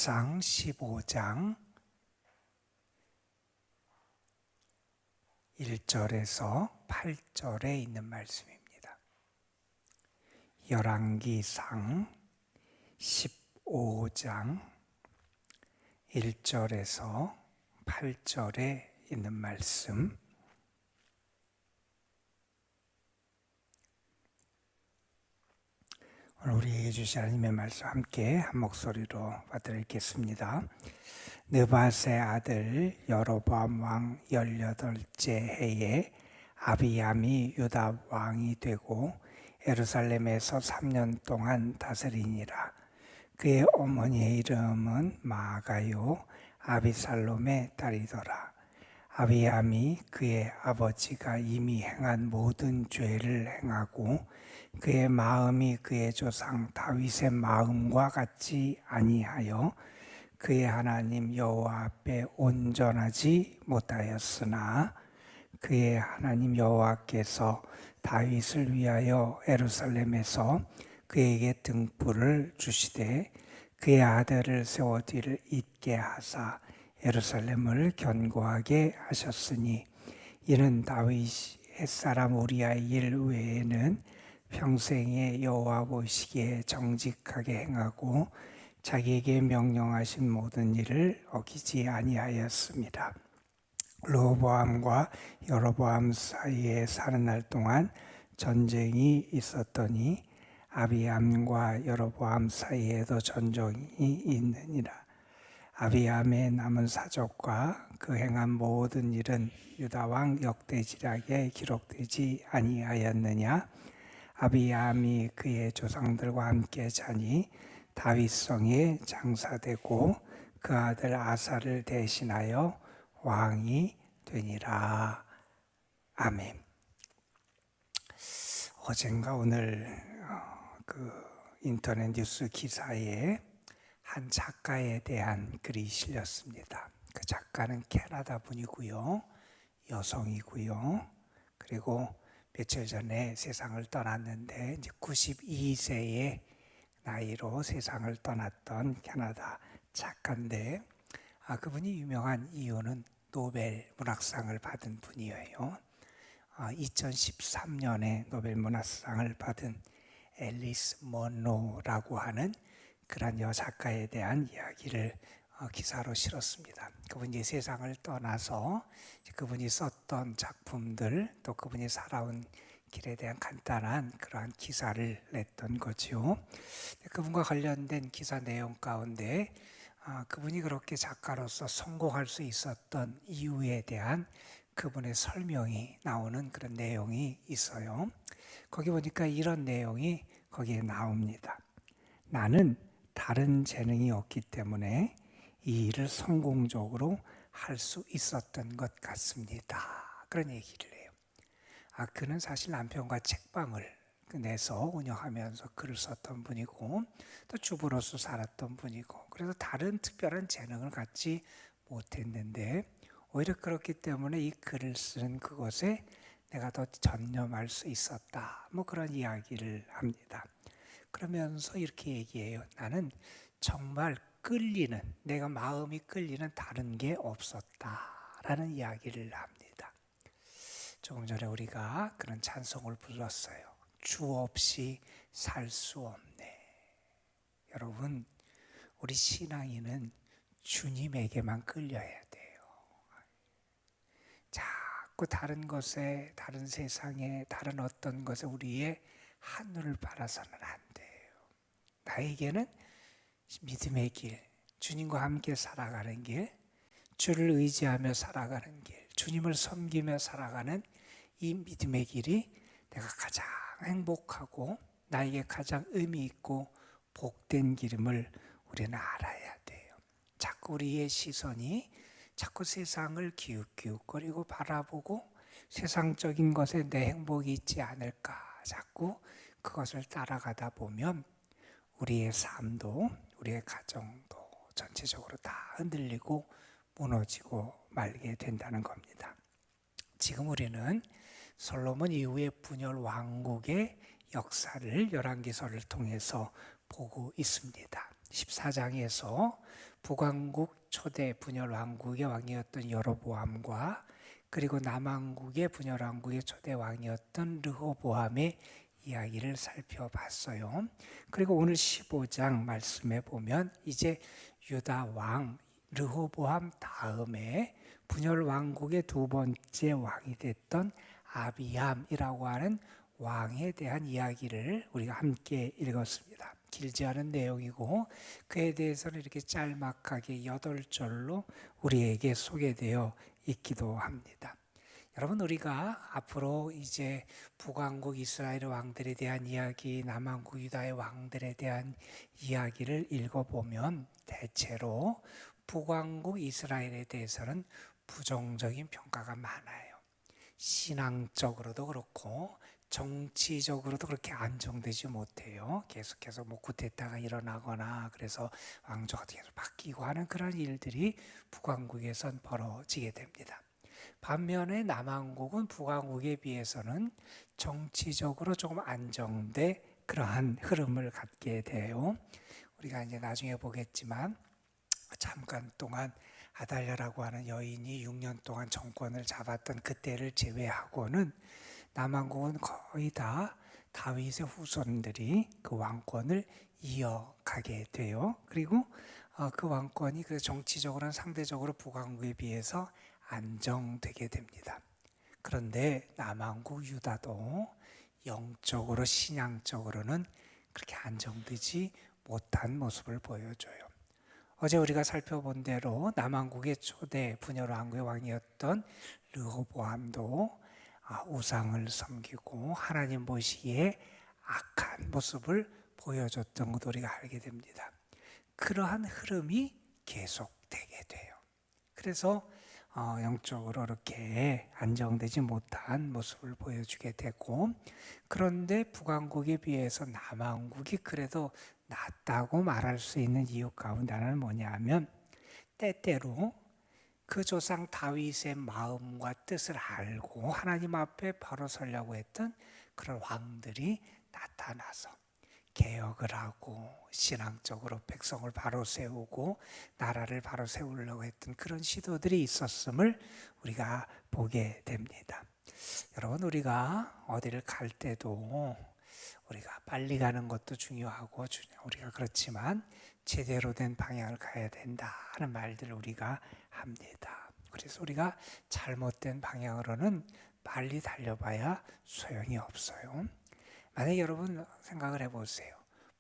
사무엘상 15장 1절에서 8절에 있는 말씀입니다. 열왕기상 15장 1절에서 8절에 있는 말씀, 오늘 우리에게 주신 하나님의 말씀 함께 한 목소리로 받들어 읽겠습니다. 느밧의 아들 여로보암 왕 18째 해에 아비암이 유다 왕이 되고 예루살렘에서 3년 동안 다스리니라. 그의 어머니의 이름은 마아가요 아비살롬의 딸이더라. 아비암이 그의 아버지가 이미 행한 모든 죄를 행하고 그의 마음이 그의 조상 다윗의 마음과 같이 아니하여 그의 하나님 여호와 앞에 온전하지 못하였으나 그의 하나님 여호와께서 다윗을 위하여 예루살렘에서 그에게 등불을 주시되 그의 아들을 세워 뒤를 잇게 하사 예루살렘을 견고하게 하셨으니 이는 다윗이 햇사람 우리아의 일 외에는 평생에 여호와 보시기에 정직하게 행하고 자기에게 명령하신 모든 일을 어기지 아니하였습니다. 르호보암과 여로보암 사이에 사는 날 동안 전쟁이 있었더니 아비암과 여로보암 사이에도 전쟁이 있느니라. 아비암의 남은 사적과 그 행한 모든 일은 유다 왕 역대지략에 기록되지 아니하였느냐? 아비암이 그의 조상들과 함께 자니 다윗성에 장사되고 그 아들 아사를 대신하여 왕이 되니라. 아멘. 어젠가 오늘 인터넷 뉴스 기사에 한 작가에 대한 글이 실렸습니다. 그 작가는 캐나다 분이고요, 여성이고요. 그리고 며칠 전에 세상을 떠났는데 이제 92세의 나이로 세상을 떠났던 캐나다 작가인데, 그분이 유명한 이유는 노벨 문학상을 받은 분이에요. 2013년에 노벨 문학상을 받은 앨리스 먼로라고 하는 그런 여작가에 대한 이야기를 기사로 실었습니다. 그분이 세상을 떠나서 그분이 썼던 작품들, 또 그분이 살아온 길에 대한 간단한 그러한 기사를 냈던 거죠. 그분과 관련된 기사 내용 가운데 그분이 그렇게 작가로서 성공할 수 있었던 이유에 대한 그분의 설명이 나오는 그런 내용이 있어요. 거기 보니까 이런 내용이 거기에 나옵니다. 나는 다른 재능이 없기 때문에 이 일을 성공적으로 할 수 있었던 것 같습니다. 그런 얘기를 해요. 그는 사실 남편과 책방을 내서 운영하면서 글을 썼던 분이고 또 주부로서 살았던 분이고, 그래서 다른 특별한 재능을 갖지 못했는데 오히려 그렇기 때문에 이 글을 쓰는 그것에 내가 더 전념할 수 있었다, 그런 이야기를 합니다. 그러면서 이렇게 얘기해요. 나는 정말 끌리는, 내가 마음이 끌리는 다른 게 없었다라는 이야기를 합니다. 조금 전에 우리가 그런 찬송을 불렀어요. 주 없이 살 수 없네. 여러분, 우리 신앙인은 주님에게만 끌려야 돼요. 자꾸 다른 것에, 다른 세상에, 다른 어떤 것에 우리의 하늘을 바라서는 안 돼요. 나에게는 믿음의 길, 주님과 함께 살아가는 길, 주를 의지하며 살아가는 길, 주님을 섬기며 살아가는 이 믿음의 길이 내가 가장 행복하고 나에게 가장 의미 있고 복된 길임을 우리는 알아야 돼요. 자꾸 우리의 시선이 자꾸 세상을 기웃기웃거리고 바라보고 세상적인 것에 내 행복이 있지 않을까, 자꾸 그것을 따라가다 보면 우리의 삶도 우리의 가정도 전체적으로 다 흔들리고 무너지고 말게 된다는 겁니다. 지금 우리는 솔로몬 이후의 분열 왕국의 역사를 열왕기서를 통해서 보고 있습니다. 14장에서 북왕국 초대 분열 왕국의 왕이었던 여로보암과 그리고 남왕국의 분열 왕국의 초대 왕이었던 르호보암의 이야기를 살펴봤어요. 그리고 오늘 15장 말씀에 보면 이제 유다 왕 르호보암 다음에 분열 왕국의 두 번째 왕이 됐던 아비암이라고 하는 왕에 대한 이야기를 우리가 함께 읽었습니다. 길지 않은 내용이고 그에 대해서는 이렇게 짤막하게 8절로 우리에게 소개되어 있기도 합니다. 여러분, 우리가 앞으로 이제 북왕국 이스라엘 왕들에 대한 이야기, 남왕국 유다의 왕들에 대한 이야기를 읽어보면 대체로 북왕국 이스라엘에 대해서는 부정적인 평가가 많아요. 신앙적으로도 그렇고 정치적으로도 그렇게 안정되지 못해요. 계속해서 쿠데타가 일어나거나 그래서 왕조가 계속 바뀌고 하는 그런 일들이 북왕국에선 벌어지게 됩니다. 반면에 남왕국은 북왕국에 비해서는 정치적으로 조금 안정돼 그러한 흐름을 갖게 돼요. 우리가 이제 나중에 보겠지만 잠깐 동안 아달랴라고 하는 여인이 6년 동안 정권을 잡았던 그때를 제외하고는 남왕국은 거의 다 다윗의 후손들이 그 왕권을 이어가게 돼요. 그리고 그 왕권이 그 정치적으로는 상대적으로 북왕국에 비해서 안정되게 됩니다. 그런데 남왕국 유다도 영적으로 신앙적으로는 그렇게 안정되지 못한 모습을 보여줘요. 어제 우리가 살펴본 대로 남왕국의 초대 분열 왕국의 왕이었던 르호보암도 우상을 섬기고 하나님 보시기에 악한 모습을 보여줬던 것도 우리가 알게 됩니다. 그러한 흐름이 계속되게 돼요. 그래서 영적으로 이렇게 안정되지 못한 모습을 보여주게 되고, 그런데 북왕국에 비해서 남왕국이 그래도 낫다고 말할 수 있는 이유 가운데 하나는 뭐냐면, 때때로 그 조상 다윗의 마음과 뜻을 알고 하나님 앞에 바로 서려고 했던 그런 왕들이 나타나서 개혁을 하고 신앙적으로 백성을 바로 세우고 나라를 바로 세우려고 했던 그런 시도들이 있었음을 우리가 보게 됩니다. 여러분, 우리가 어디를 갈 때도 우리가 빨리 가는 것도 중요하고 우리가 그렇지만 제대로 된 방향을 가야 된다는 말들을 우리가 합니다. 그래서 우리가 잘못된 방향으로는 빨리 달려봐야 소용이 없어요. 만약에 여러분 생각을 해보세요.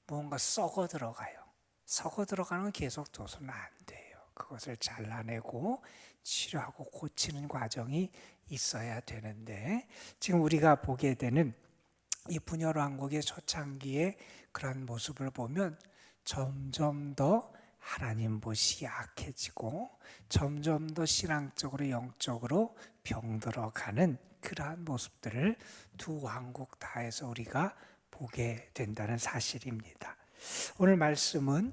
무언가 썩어 들어가요. 썩어 들어가는 건 계속 둬서는 안 돼요. 그것을 잘라내고 치료하고 고치는 과정이 있어야 되는데, 지금 우리가 보게 되는 이 분열 왕국의 초창기의 그런 모습을 보면 점점 더 하나님 보시기 약해지고 점점 더 신앙적으로 영적으로 병들어가는 그러한 모습들을 두 왕국 다에서 우리가 보게 된다는 사실입니다. 오늘 말씀은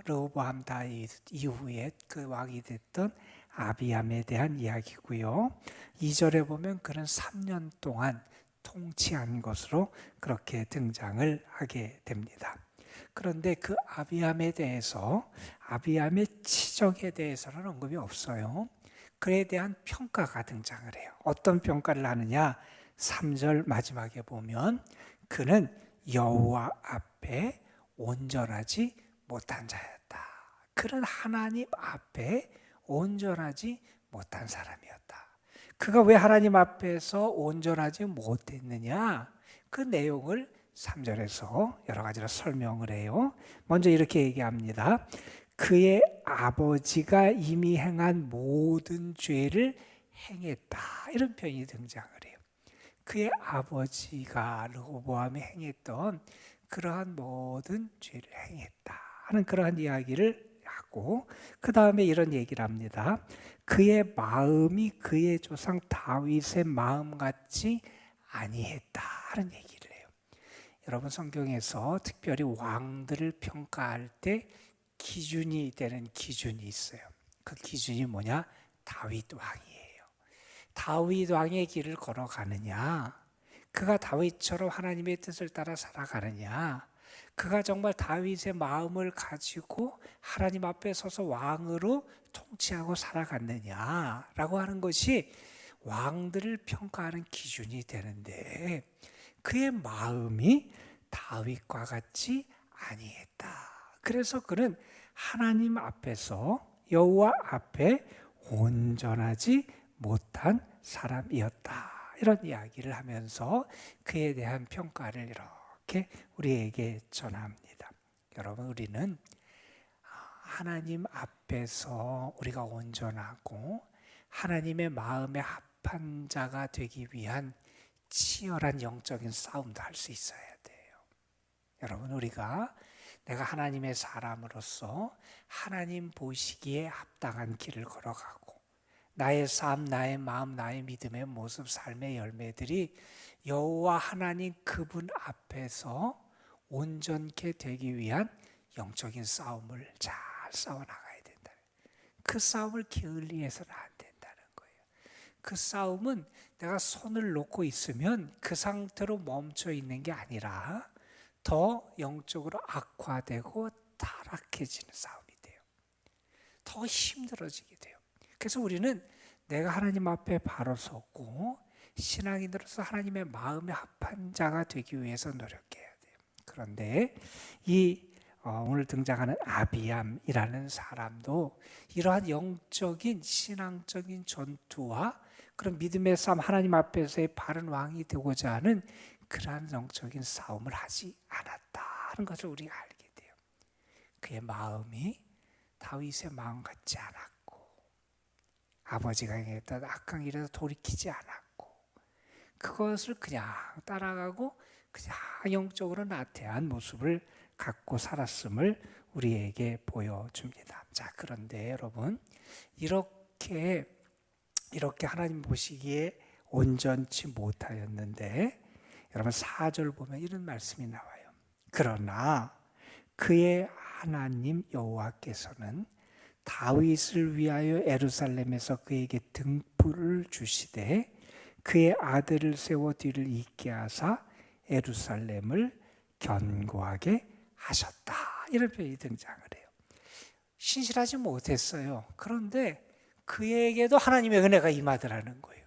르호보암 다윗 이후에 그 왕이 됐던 아비암에 대한 이야기고요. 2절에 보면 그는 3년 동안 통치한 것으로 그렇게 등장을 하게 됩니다. 그런데 그 아비암에 대해서, 아비암의 치적에 대해서는 언급이 없어요. 그에 대한 평가가 등장을 해요. 어떤 평가를 하느냐? 3절 마지막에 보면 그는 여호와 앞에 온전하지 못한 자였다. 그는 하나님 앞에 온전하지 못한 사람이었다. 그가 왜 하나님 앞에서 온전하지 못했느냐? 그 내용을 3절에서 여러 가지로 설명을 해요. 먼저 이렇게 얘기합니다. 그의 아버지가 이미 행한 모든 죄를 행했다. 이런 표현이 등장을 해요. 그의 아버지가 르호보암이 행했던 그러한 모든 죄를 행했다 하는 그러한 이야기를 하고, 그 다음에 이런 얘기를 합니다. 그의 마음이 그의 조상 다윗의 마음 같지 아니했다 하는 얘기를 해요. 여러분, 성경에서 특별히 왕들을 평가할 때 기준이 되는 기준이 있어요. 그 기준이 뭐냐? 다윗 왕이에요. 다윗 왕의 길을 걸어가느냐, 그가 다윗처럼 하나님의 뜻을 따라 살아가느냐, 그가 정말 다윗의 마음을 가지고 하나님 앞에 서서 왕으로 통치하고 살아갔느냐라고 하는 것이 왕들을 평가하는 기준이 되는데, 그의 마음이 다윗과 같이 아니했다. 그래서 그는 하나님 앞에서, 여호와 앞에 온전하지 못한 사람이었다. 이런 이야기를 하면서 그에 대한 평가를 이렇게 우리에게 전합니다. 여러분, 우리는 하나님 앞에서 우리가 온전하고 하나님의 마음에 합한 자가 되기 위한 치열한 영적인 싸움도 할 수 있어야 돼요. 여러분, 내가 하나님의 사람으로서 하나님 보시기에 합당한 길을 걸어가고, 나의 삶, 나의 마음, 나의 믿음의 모습, 삶의 열매들이 여호와 하나님 그분 앞에서 온전케 되기 위한 영적인 싸움을 잘 싸워나가야 된다. 그 싸움을 게을리해서는 안 된다는 거예요. 그 싸움은 내가 손을 놓고 있으면 그 상태로 멈춰 있는 게 아니라 더 영적으로 악화되고 타락해지는 싸움이 돼요. 더 힘들어지게 돼요. 그래서 우리는 내가 하나님 앞에 바로 섰고 신앙인으로서 하나님의 마음에 합한 자가 되기 위해서 노력해야 돼요. 그런데 오늘 등장하는 아비암이라는 사람도 이러한 영적인 신앙적인 전투와 그런 믿음의 삶, 하나님 앞에서의 바른 왕이 되고자 하는 그러한 영적인 싸움을 하지 않았다는 것을 우리가 알게 돼요. 그의 마음이 다윗의 마음 같지 않았고, 아버지가 행했던 악한 길에서 돌이키지 않았고, 그것을 그냥 따라가고 그냥 영적으로 나태한 모습을 갖고 살았음을 우리에게 보여줍니다. 자, 그런데 여러분, 이렇게 하나님 보시기에 온전치 못하였는데, 여러분 4절 보면 이런 말씀이 나와요. 그러나 그의 하나님 여호와께서는 다윗을 위하여 예루살렘에서 그에게 등불을 주시되 그의 아들을 세워 뒤를 잇게 하사 예루살렘을 견고하게 하셨다. 이런 표현이 등장을 해요. 신실하지 못했어요. 그런데 그에게도 하나님의 은혜가 임하더라는 거예요.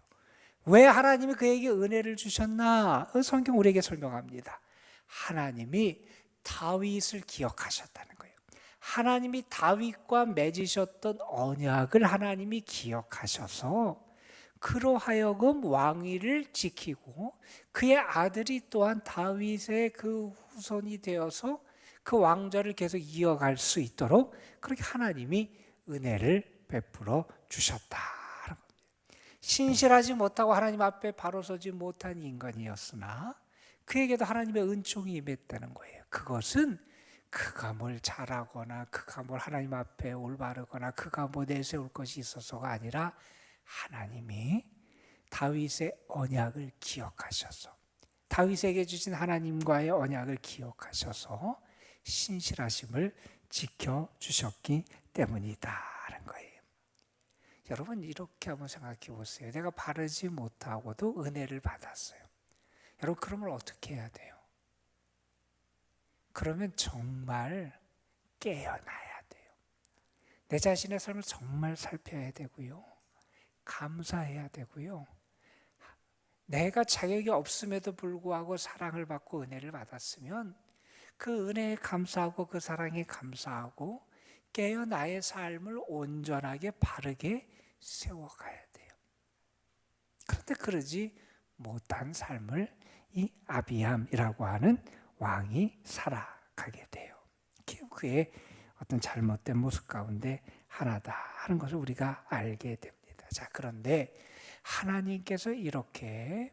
왜 하나님이 그에게 은혜를 주셨나? 성경 우리에게 설명합니다. 하나님이 다윗을 기억하셨다는 거예요. 하나님이 다윗과 맺으셨던 언약을 하나님이 기억하셔서 그로 하여금 왕위를 지키고 그의 아들이 또한 다윗의 그 후손이 되어서 그 왕좌를 계속 이어갈 수 있도록 그렇게 하나님이 은혜를 베풀어 주셨다. 신실하지 못하고 하나님 앞에 바로 서지 못한 인간이었으나 그에게도 하나님의 은총이 임했다는 거예요. 그것은 그가 뭘 잘하거나 그가 뭘 하나님 앞에 올바르거나 그가 뭐 내세울 것이 있어서가 아니라 하나님이 다윗의 언약을 기억하셔서, 다윗에게 주신 하나님과의 언약을 기억하셔서 신실하심을 지켜주셨기 때문이다라는 거예요. 여러분, 이렇게 한번 생각해 보세요. 내가 바르지 못하고도 은혜를 받았어요. 여러분, 그러면 어떻게 해야 돼요? 그러면 정말 깨어나야 돼요. 내 자신의 삶을 정말 살펴야 되고요. 감사해야 되고요. 내가 자격이 없음에도 불구하고 사랑을 받고 은혜를 받았으면 그 은혜에 감사하고 그 사랑에 감사하고 깨어 나의 삶을 온전하게 바르게 세워가야 돼요. 그런데 그러지 못한 삶을 이 아비암이라고 하는 왕이 살아가게 돼요. 그의 어떤 잘못된 모습 가운데 하나다 하는 것을 우리가 알게 됩니다. 자, 그런데 하나님께서 이렇게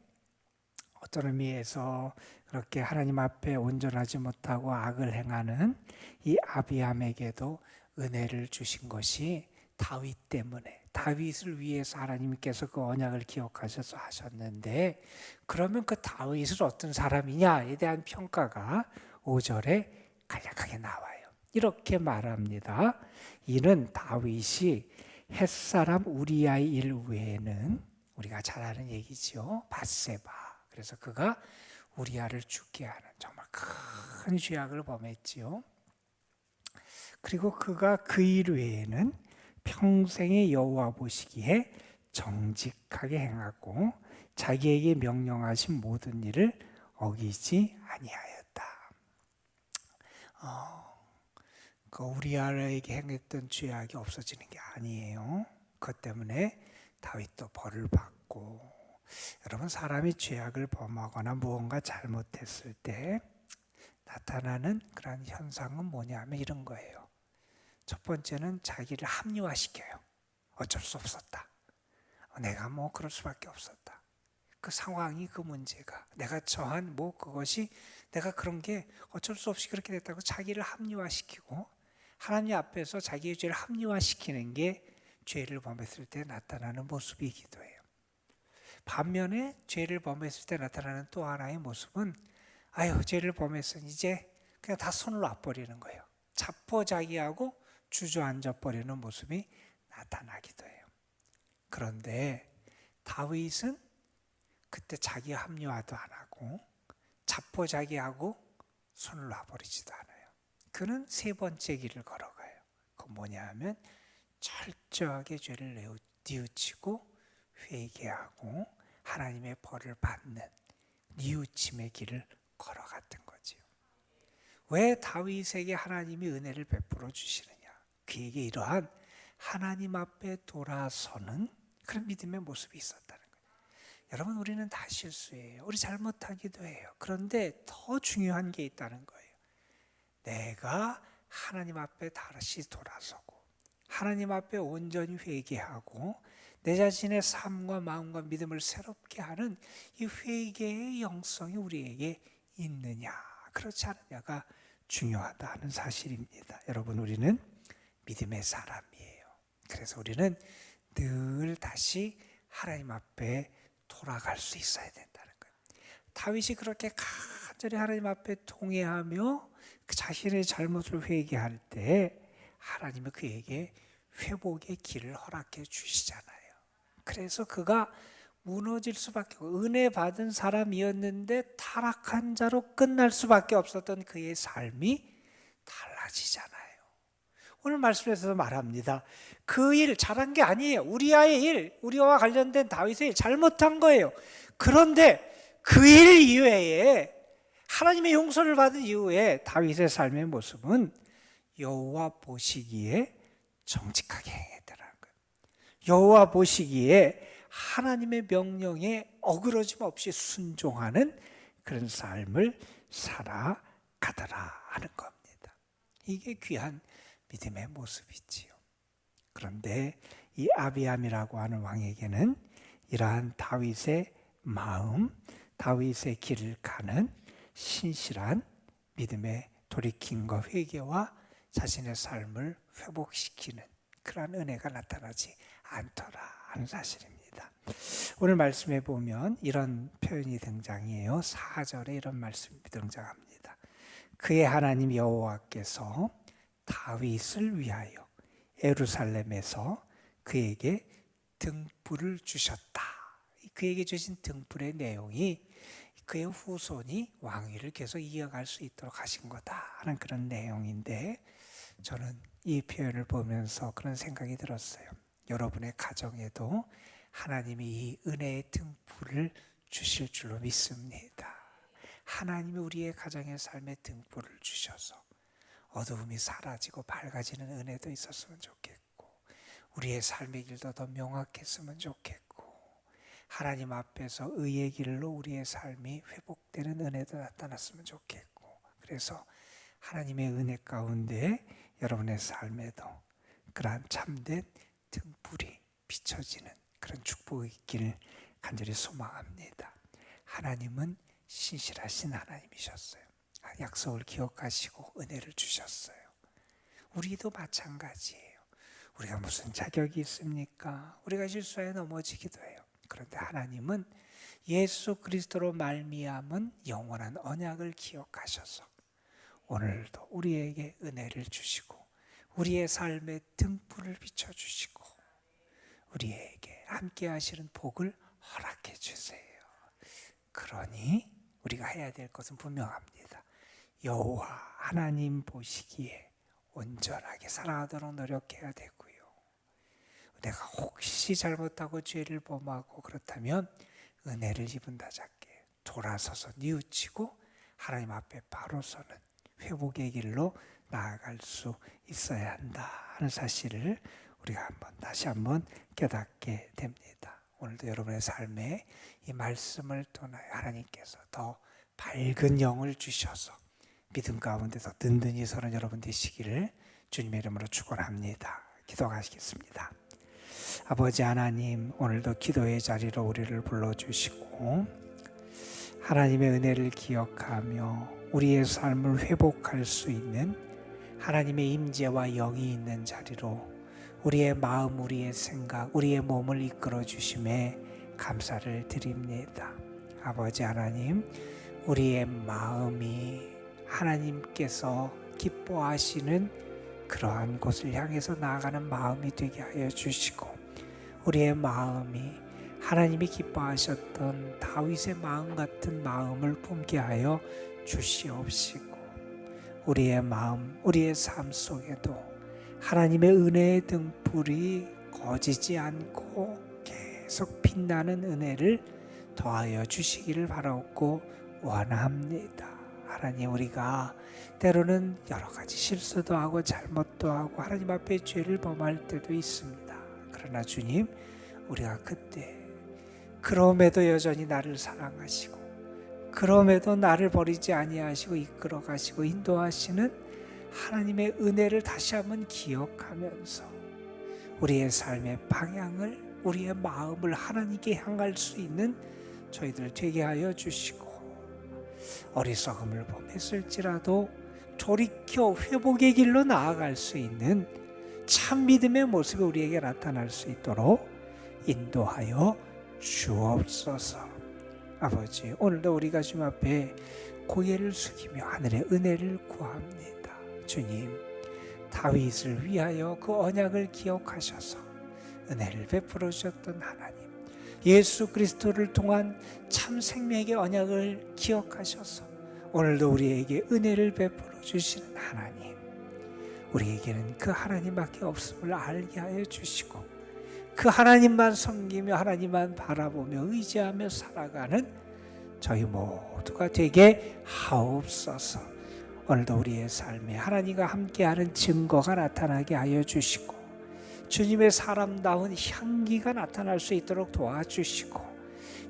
어떤 의미에서 그렇게 하나님 앞에 온전하지 못하고 악을 행하는 이 아비암에게도 은혜를 주신 것이 다윗 때문에, 다윗을 위해서 하나님께서 그 언약을 기억하셔서 하셨는데, 그러면 그 다윗은 어떤 사람이냐에 대한 평가가 5절에 간략하게 나와요. 이렇게 말합니다. 이는 다윗이 햇사람 우리아의 일 외에는, 우리가 잘 아는 얘기죠, 밧세바. 그래서 그가 우리아를 죽게 하는 정말 큰 죄악을 범했지요. 그리고 그가 그 일 외에는 평생의 여호와 보시기에 정직하게 행하고 자기에게 명령하신 모든 일을 어기지 아니하였다. 그 우리아에게 행했던 죄악이 없어지는 게 아니에요. 그것 때문에 다윗도 벌을 받고, 여러분, 사람이 죄악을 범하거나 무언가 잘못했을 때 나타나는 그런 현상은 뭐냐면 이런 거예요. 첫 번째는 자기를 합리화시켜요. 어쩔 수 없었다. 내가 뭐 그럴 수밖에 없었다. 그 상황이, 그 문제가, 내가 처한 그것이, 내가 그런 게 어쩔 수 없이 그렇게 됐다고 자기를 합리화시키고, 하나님 앞에서 자기의 죄를 합리화시키는 게 죄를 범했을 때 나타나는 모습이기도 해요. 반면에 죄를 범했을 때 나타나는 또 하나의 모습은, 죄를 범했으니 이제 그냥 다 손을 놔버리는 거예요. 자포자기하고 주저앉아 버리는 모습이 나타나기도 해요. 그런데 다윗은 그때 자기 합리화도 안 하고 자포자기하고 손을 놔버리지도 않아요. 그는 세 번째 길을 걸어가요. 그건 뭐냐 하면 철저하게 죄를 뉘우치고 회개하고 하나님의 벌을 받는 뉘우침의 길을 걸어갔던 거지요. 왜 다윗에게 하나님이 은혜를 베풀어 주시느냐? 그에게 이러한 하나님 앞에 돌아서는 그런 믿음의 모습이 있었다는 거예요. 여러분, 우리는 다 실수해요. 우리 잘못하기도 해요. 그런데 더 중요한 게 있다는 거예요. 내가 하나님 앞에 다시 돌아서고 하나님 앞에 온전히 회개하고 내 자신의 삶과 마음과 믿음을 새롭게 하는 이 회개의 영성이 우리에게 있느냐, 그렇지 않느냐가 중요하다 하는 사실입니다. 여러분, 우리는 믿음의 사람이에요. 그래서 우리는 늘 다시 하나님 앞에 돌아갈 수 있어야 된다는 거예요. 다윗이 그렇게 간절히 하나님 앞에 통회하며 그 자신의 잘못을 회개할 때 하나님은 그에게 회복의 길을 허락해 주시잖아요. 그래서 그가 무너질 수밖에 없고 은혜 받은 사람이었는데 타락한 자로 끝날 수밖에 없었던 그의 삶이 달라지잖아요. 오늘 말씀에서 말합니다. 그 일 잘한 게 아니에요. 우리아의 일, 우리와 관련된 다윗의 일 잘못한 거예요. 그런데 그 일 이외에 하나님의 용서를 받은 이후에 다윗의 삶의 모습은 여호와 보시기에 정직하게 행했더라는 거예요. 여호와 보시기에 하나님의 명령에 어그러짐 없이 순종하는 그런 삶을 살아가더라 하는 겁니다. 이게 귀한 믿음의 모습이지요. 그런데 이 아비암이라고 하는 왕에게는 이러한 다윗의 마음, 다윗의 길을 가는 신실한 믿음의 돌이킴과 회개와 자신의 삶을 회복시키는 그러한 은혜가 나타나지 않더라 하는 사실입니다. 오늘 말씀에 보면 이런 표현이 등장해요. 4절에 이런 말씀이 등장합니다. 그의 하나님 여호와께서 다윗을 위하여 예루살렘에서 그에게 등불을 주셨다. 그에게 주신 등불의 내용이 그의 후손이 왕위를 계속 이어갈 수 있도록 하신 거다 하는 그런 내용인데, 저는 이 표현을 보면서 그런 생각이 들었어요. 여러분의 가정에도 하나님이 이 은혜의 등불을 주실 줄로 믿습니다. 하나님이 우리의 가정의 삶에 등불을 주셔서 어두움이 사라지고 밝아지는 은혜도 있었으면 좋겠고, 우리의 삶의 길도 더 명확했으면 좋겠고, 하나님 앞에서 의의 길로 우리의 삶이 회복되는 은혜도 나타났으면 좋겠고, 그래서 하나님의 은혜 가운데 여러분의 삶에도 그러한 참된 등불이 비춰지는 그런 축복이 있기를 간절히 소망합니다. 하나님은 신실하신 하나님이셨어요. 약속을 기억하시고 은혜를 주셨어요. 우리도 마찬가지예요. 우리가 무슨 자격이 있습니까? 우리가 실수해 넘어지기도 해요. 그런데 하나님은 예수 그리스도로 말미암은 영원한 언약을 기억하셔서 오늘도 우리에게 은혜를 주시고 우리의 삶에 등불을 비춰주시고 우리에게 함께 하시는 복을 허락해 주세요. 그러니 우리가 해야 될 것은 분명합니다. 여호와 하나님 보시기에 온전하게 살아가도록 노력해야 되고요. 내가 혹시 잘못하고 죄를 범하고 그렇다면 은혜를 입은다 작게 돌아서서 뉘우치고 하나님 앞에 바로 서는 회복의 길로 나아갈 수 있어야 한다 하는 사실을 우리가 다시 한번 깨닫게 됩니다. 오늘도 여러분의 삶에 이 말씀을 통하여 하나님께서 더 밝은 영을 주셔서 믿음 가운데서 든든히 서는 여러분 되시기를 주님의 이름으로 축원합니다. 기도하시겠습니다. 아버지 하나님, 오늘도 기도의 자리로 우리를 불러주시고 하나님의 은혜를 기억하며 우리의 삶을 회복할 수 있는 하나님의 임재와 영이 있는 자리로 우리의 마음, 우리의 생각, 우리의 몸을 이끌어 주심에 감사를 드립니다. 아버지 하나님, 우리의 마음이 하나님께서 기뻐하시는 그러한 곳을 향해서 나아가는 마음이 되게 하여 주시고, 우리의 마음이 하나님이 기뻐하셨던 다윗의 마음 같은 마음을 품게 하여 주시옵시고, 우리의 마음, 우리의 삶 속에도 하나님의 은혜의 등불이 꺼지지 않고 계속 빛나는 은혜를 더하여 주시기를 바라옵고 원합니다. 하나님, 우리가 때로는 여러 가지 실수도 하고 잘못도 하고 하나님 앞에 죄를 범할 때도 있습니다. 그러나 주님, 우리가 그때 그럼에도 여전히 나를 사랑하시고 그럼에도 나를 버리지 아니하시고 이끌어 가시고 인도하시는 하나님의 은혜를 다시 한번 기억하면서 우리의 삶의 방향을, 우리의 마음을 하나님께 향할 수 있는 저희들 되게 하여 주시고, 어리석음을 범했을지라도 돌이켜 회복의 길로 나아갈 수 있는 참 믿음의 모습이 우리에게 나타날 수 있도록 인도하여 주옵소서. 아버지, 오늘도 우리가 주님 앞에 고개를 숙이며 하늘의 은혜를 구합니다. 주님, 다윗을 위하여 그 언약을 기억하셔서 은혜를 베풀어 주셨던 하나님, 예수 그리스도를 통한 참 생명의 언약을 기억하셔서 오늘도 우리에게 은혜를 베풀어 주시는 하나님, 우리에게는 그 하나님밖에 없음을 알게 하여 주시고 그 하나님만 섬기며 하나님만 바라보며 의지하며 살아가는 저희 모두가 되게 하옵소서. 오늘도 우리의 삶에 하나님과 함께하는 증거가 나타나게 하여 주시고 주님의 사람다운 향기가 나타날 수 있도록 도와주시고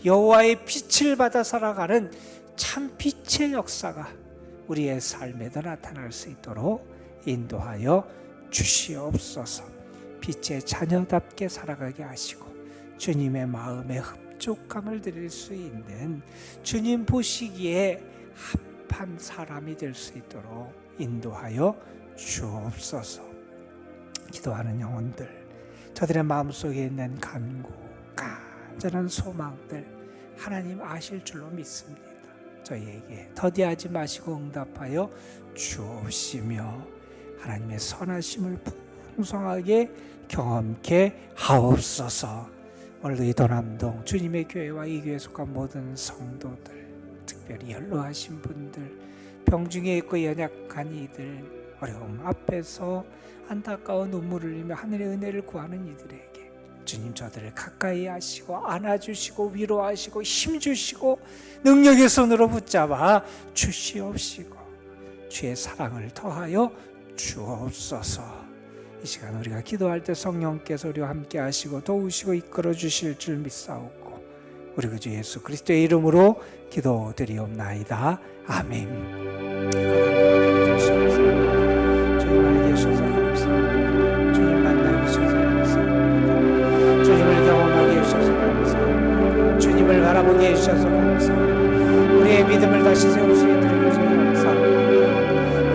여호와의 빛을 받아 살아가는 참 빛의 역사가 우리의 삶에도 나타날 수 있도록 인도하여 주시옵소서. 빛의 자녀답게 살아가게 하시고 주님의 마음에 흡족함을 드릴 수 있는, 주님 보시기에 합한 사람이 될 수 있도록 인도하여 주옵소서. 기도하는 영혼들, 저들의 마음속에 있는 간구, 간절한 소망들 하나님 아실 줄로 믿습니다. 저희에게 더디하지 마시고 응답하여 주옵시며 하나님의 선하심을 풍성하게 경험케 하옵소서. 오늘도 이 도남동 주님의 교회와 이 교회에 속한 모든 성도들, 특별히 연로하신 분들, 병중에 있고 연약한 이들, 어려움 앞에서 안타까운 눈물을 흘리며 하늘의 은혜를 구하는 이들에게 주님, 저들을 가까이 하시고 안아주시고 위로하시고 힘주시고 능력의 손으로 붙잡아 주시옵시고 주의 사랑을 더하여 주옵소서. 이 시간 우리가 기도할 때 성령께서 우리와 함께 하시고 도우시고 이끌어 주실 줄 믿사옵고 우리 구주 예수 그리스도의 이름으로 기도드리옵나이다. 아멘. 주님 안에 계셔서 감사합니다. 주님 만나게 해주셔서 감사합니다. 주님을 경험하게 해주셔서 감사합니다. 주님을 바라보게 해주셔서 감사합니다. 우리의 믿음을 다시 세울 수 있도록 해주셔서 감사합니다.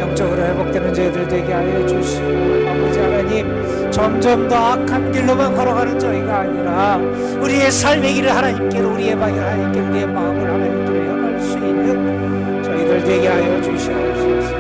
영적으로 회복되는 저희들 되게 하여 주시고, 아버지 하나님, 점점 더 악한 길로만 걸어가는 저희가 아니라 우리의 삶의 길을 하나님께로, 우리의 방향을 하나님께로, 우리의 마음을 하나님께로 향할 수 있는 저희들 되게 하여 주시옵소서.